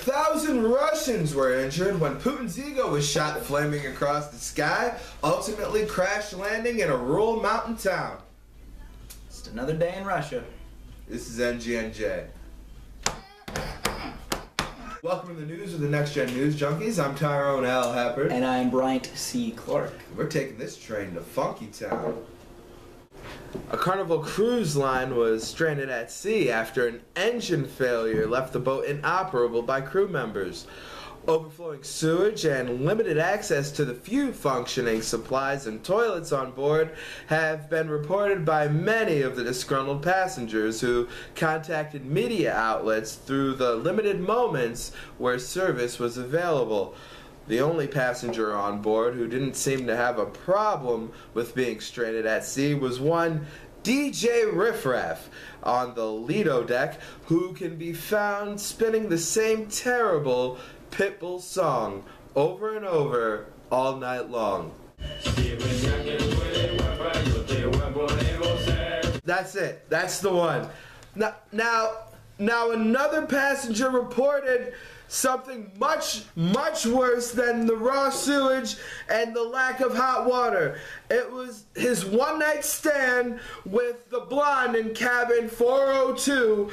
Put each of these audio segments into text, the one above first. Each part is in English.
1,000 Russians were injured when Putin's ego was shot flaming across the sky, ultimately crash landing in a rural mountain town. Just another day in Russia. This is NGNJ. Welcome to the news with the Next Gen News Junkies. I'm Tyrone L. Heppard. And I'm Bryant C. Clark. We're taking this train to Funky Town. A Carnival cruise line was stranded at sea after an engine failure left the boat inoperable by crew members. Overflowing sewage and limited access to the few functioning supplies and toilets on board have been reported by many of the disgruntled passengers who contacted media outlets through the limited moments where service was available. The only passenger on board who didn't seem to have a problem with being stranded at sea was one DJ Riffraff on the Lido deck, who can be found spinning the same terrible Pitbull song over and over all night long. That's it. That's the one. Now another passenger reported something much worse than the raw sewage and the lack of hot water. It was his one-night stand with the blonde in cabin 402,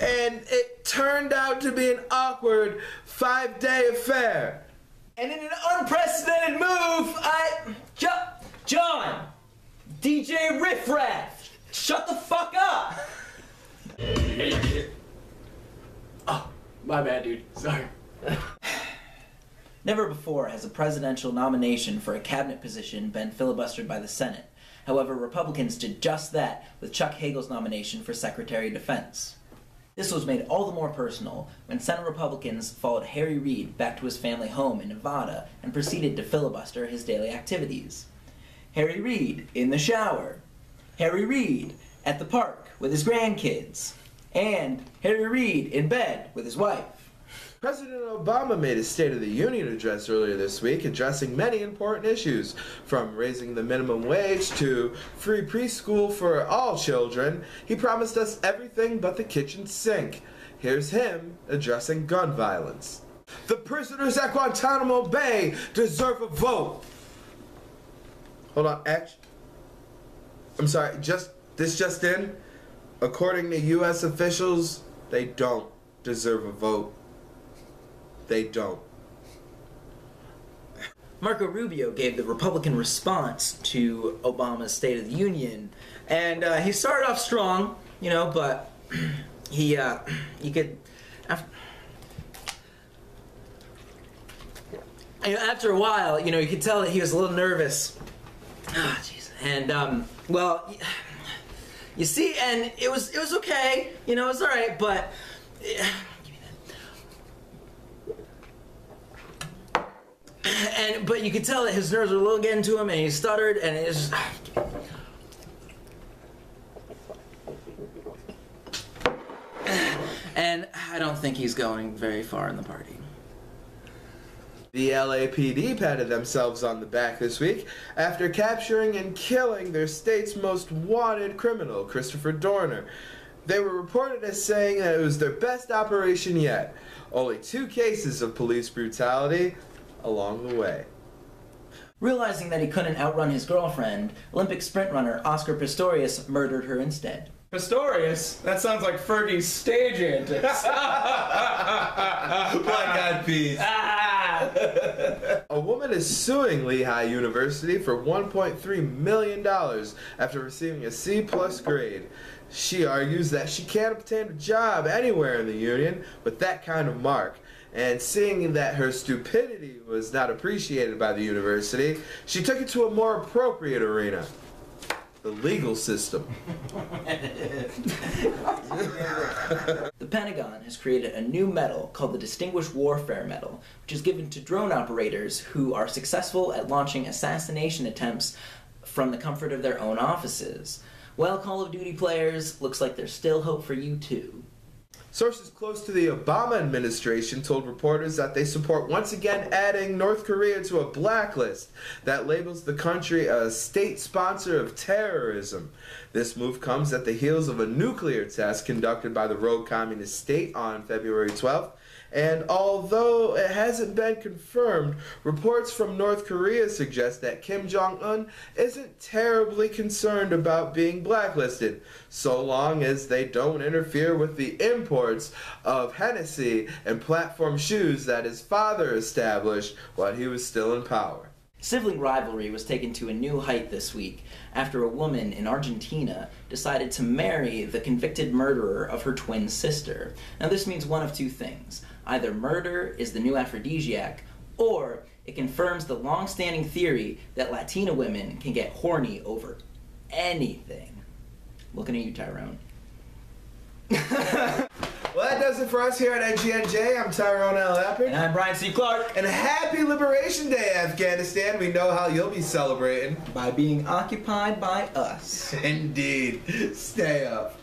and it turned out to be an awkward 5-day affair. And in an unprecedented move, John, DJ Riffraff, shut the fuck up! Oh, my bad, dude. Sorry. Never before has a presidential nomination for a cabinet position been filibustered by the Senate. However, Republicans did just that with Chuck Hagel's nomination for Secretary of Defense. This was made all the more personal when Senate Republicans followed Harry Reid back to his family home in Nevada and proceeded to filibuster his daily activities. Harry Reid in the shower. Harry Reid at the park with his grandkids. And Harry Reid in bed with his wife. President Obama made a State of the Union address earlier this week, addressing many important issues, from raising the minimum wage to free preschool for all children. He promised us everything but the kitchen sink. Here's him addressing gun violence. The prisoners at Guantanamo Bay deserve a vote. Hold on, I'm sorry, this just in. According to U.S. officials, they don't deserve a vote. They don't. Marco Rubio gave the Republican response to Obama's State of the Union, and he started off strong, you know, but he could, after a while, you know, you could tell that he was a little nervous. Ah, jeez. And well, you see, and it was okay, you know, it was all right, but. But you could tell that his nerves were a little getting to him, and he stuttered, and it was just... And I don't think he's going very far in the party. The LAPD patted themselves on the back this week after capturing and killing their state's most wanted criminal, Christopher Dorner. They were reported as saying that it was their best operation yet. Only 2 cases of police brutality along the way. Realizing that he couldn't outrun his girlfriend, Olympic sprint runner Oscar Pistorius murdered her instead. Pistorius? That sounds like Fergie's stage antics. Black Eyed Peas. A woman is suing Lehigh University for $1.3 million after receiving a C+ grade. She argues that she can't obtain a job anywhere in the union with that kind of mark. And seeing that her stupidity was not appreciated by the university, she took it to a more appropriate arena. The legal system. The Pentagon has created a new medal called the Distinguished Warfare Medal, which is given to drone operators who are successful at launching assassination attempts from the comfort of their own offices. Well, Call of Duty players, looks like there's still hope for you too. Sources close to the Obama administration told reporters that they support once again adding North Korea to a blacklist that labels the country a state sponsor of terrorism. This move comes at the heels of a nuclear test conducted by the rogue communist state on February 12th, And although it hasn't been confirmed, reports from North Korea suggest that Kim Jong-un isn't terribly concerned about being blacklisted, so long as they don't interfere with the imports of Hennessy and platform shoes that his father established while he was still in power. Sibling rivalry was taken to a new height this week after a woman in Argentina decided to marry the convicted murderer of her twin sister. Now this means one of two things. Either murder is the new aphrodisiac, or it confirms the long-standing theory that Latina women can get horny over anything. Looking at you, Tyrone. Well, that does it for us here at NGNJ. I'm Tyrone L. Appert. And I'm Brian C. Clark. And happy Liberation Day, Afghanistan. We know how you'll be celebrating. By being occupied by us. Indeed. Stay up.